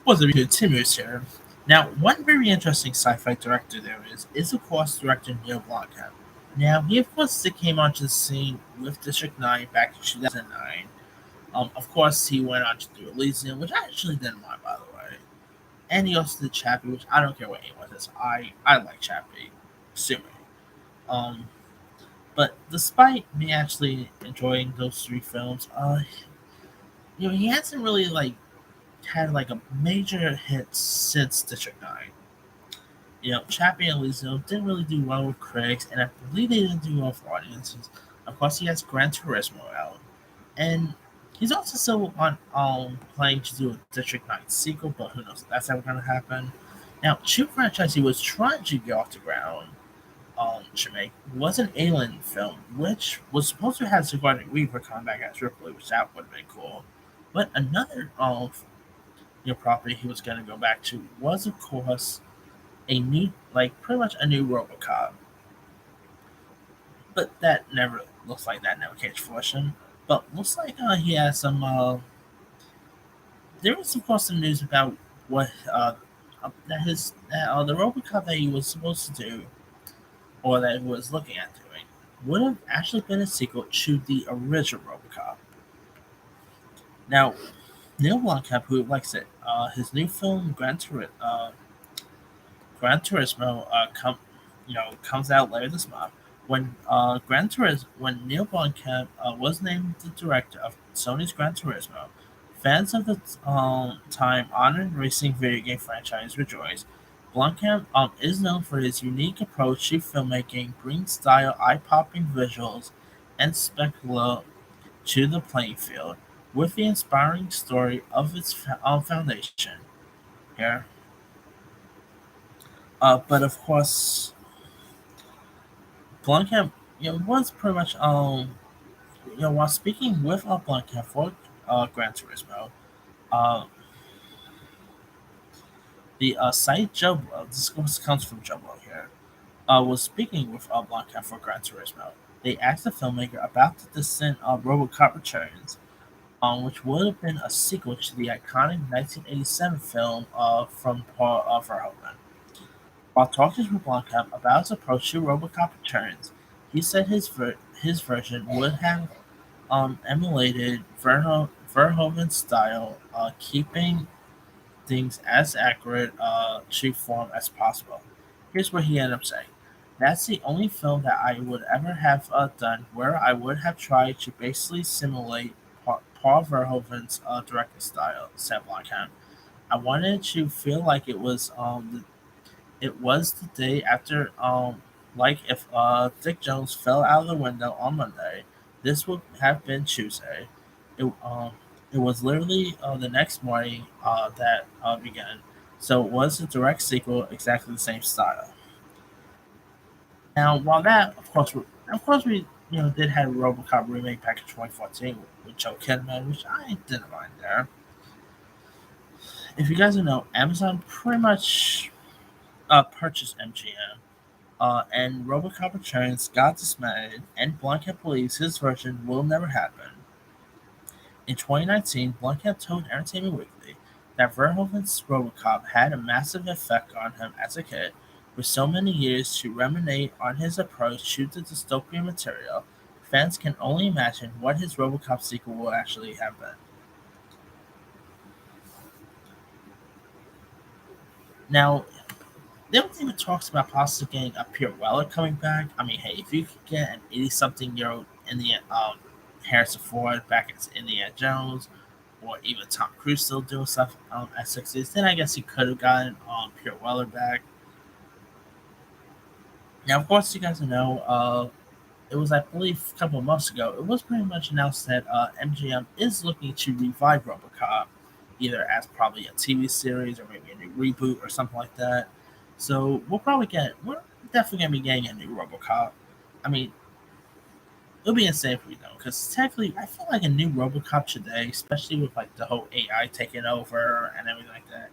Was a good Timmers here. Now, one very interesting sci-fi director there is of course director Neil Blomkamp. Now, he of course came onto the scene with District 9 back in 2009. Of course, he went on to do Elysium, which I actually didn't mind, by the way. And he also did Chappie, which I don't care what anyone says. I like Chappie, assuming. Um, but despite me actually enjoying those three films, he hasn't really had like a major hit since District 9. Chappie and Elysium didn't really do well with critics, and I believe they didn't do well with audiences. Of course, he has Gran Turismo out, and he's also still on planning to do a District 9 sequel, but who knows if that's ever going to happen. Now, two franchise he was trying to get off the ground to make was an Alien film, which was supposed to have Sigourney Weaver come back as Ripley, which that would have been cool. But another property he was going to go back to was, of course, a new, like pretty much a new Robocop. But that never looks like that never came to fruition. But looks like he has some. There was of course some news about what the Robocop that he was supposed to do or that he was looking at doing would have actually been a sequel to the original Robocop. Now, Neil Blomkamp, who like I said, his new film Gran Turismo comes out later this month. When Neil Blomkamp was named the director of Sony's Gran Turismo, fans of the time-honored racing video game franchise rejoice. Blomkamp is known for his unique approach to filmmaking, bringing style, eye-popping visuals, and spectacle to the playing field, with the inspiring story of its foundation. Here, but of course, Blomkamp, was pretty much while speaking with Blomkamp for Gran Turismo, uh, the site Joblo, this comes from Joblo here, was speaking with Blomkamp for Gran Turismo. They asked the filmmaker about the distant Robocop Returns, which would have been a sequel to the iconic 1987 film from Paul Verhoeven. While talking with Blomkamp about his approach to Robocop Returns, he said his version would have emulated Verhoeven's style, keeping things as accurate to form as possible. Here's what he ended up saying. That's the only film that I would ever have done where I would have tried to basically simulate Paul Verhoeven's directing style, said Blomkamp. I wanted to feel like it was the day after, like if Dick Jones fell out of the window on Monday, this would have been Tuesday. It was literally the next morning that began. So it was a direct sequel, exactly the same style. Now, while that, of course, we did have a RoboCop remake back in 2014 with Joe Kidman, which I didn't mind there. If you guys don't know, Amazon pretty much purchased MGM. And Robocop Returns got dismantled, and Blomkamp believes his version will never happen. In 2019, Blomkamp told Entertainment Weekly that Verhoeven's Robocop had a massive effect on him as a kid. With so many years to ruminate on his approach to the dystopian material, fans can only imagine what his Robocop sequel will actually have been. Now, they don't even talks about possibly getting a Pierre Weller coming back. I mean, hey, if you could get an 80-something-year-old Harrison Ford back as Indiana Jones, or even Tom Cruise still doing stuff at 60s, then I guess he could have gotten Pierre Weller back. Now, of course, you guys know, it was, I believe, a couple of months ago, it was pretty much announced that MGM is looking to revive Robocop, either as probably a TV series or maybe a new reboot or something like that. So we're definitely gonna be getting a new RoboCop. I mean, it'll be insane if we don't, because technically, I feel like a new RoboCop today, especially with like the whole AI taking over and everything like that,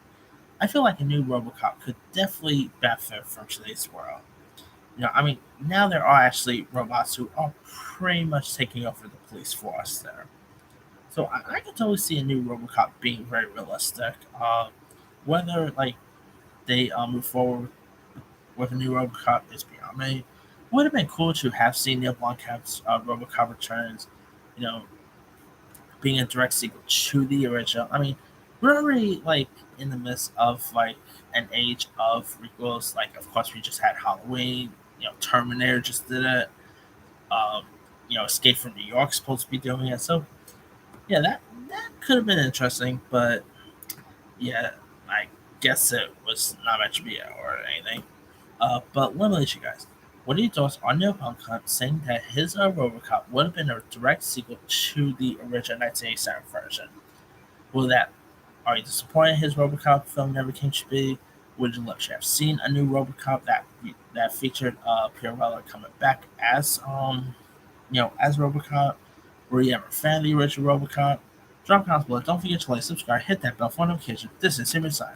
I feel like a new RoboCop could definitely benefit from today's world. I mean, now there are actually robots who are pretty much taking over the police force there. So I can totally see a new RoboCop being very realistic. Whether like they move forward with a new Robocop is beyond me. Would have been cool to have seen Neil Blomkamp's Robocop Returns, you know, being a direct sequel to the original. I mean, we're already like in the midst of like an age of requels. Like, of course, we just had Halloween. Terminator just did it. Um, Escape from New York supposed to be doing it. So yeah, that could have been interesting, but yeah, I guess it was not meant to be or anything. But let me let you guys. What are your thoughts on Neil Blomkamp saying that his Robocop would have been a direct sequel to the original 1987 version? Will that Are you disappointed his Robocop film never came to be? Would you love to have seen a new Robocop that featured Pierre Weller coming back as as Robocop? Were you ever a fan of the original Robocop? Drop comments below. Don't forget to like, subscribe, hit that bell for notifications. This is Simon Sign.